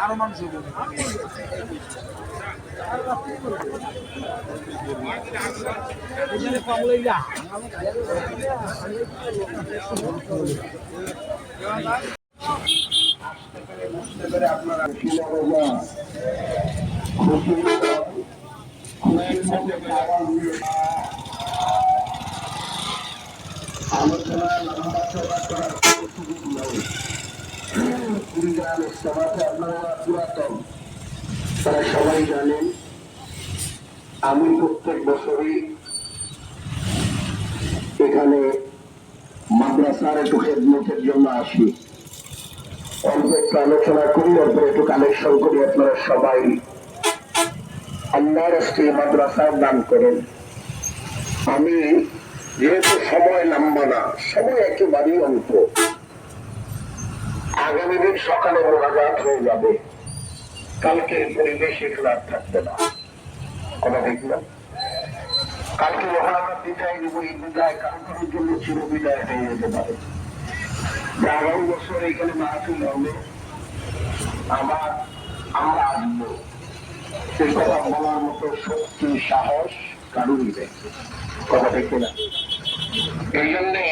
আরো মানুষ আপনারা আলোচনা লম্বা চড়া করার সুযোগ নেই। কুড়িগ্রামের সভাতে আপনারা পুরাতন, তারা সবাই জানেন আমি প্রত্যেক বছরই এখানে মাদ্রাসার একটু খেদমতের জন্য আসি। অল্প একটু আলোচনা করি, অল্প একটু কালেকশন করি। আপনারা সবাই আল্লাহর রাস্তে মাদ্রাসায় দান করেন। আমি যেহেতু সময় লম্বা না, সময় একেবারেই অল্প, আগামী দিন সকালে মোনাজাত হয়ে যাবে, কালকে পরিবেশ এগুলো আর থাকবে না। কথা ঠিক না? কালকে যখন আমরা বিদায় দিব, এই বিদায় কারো কারোর জন্য চির বিদায় হয়ে যেতে পারে। আগামী বছর এখানে মাহফিল হবে, আমরা আসবো, সেই কথা বলার মতো শক্তি সাহস কারোরই নেই। কথা ঠিক না? এই জন্যে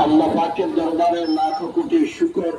আল্লাহ পাকের দরবারে লাখ কোটি শুকর।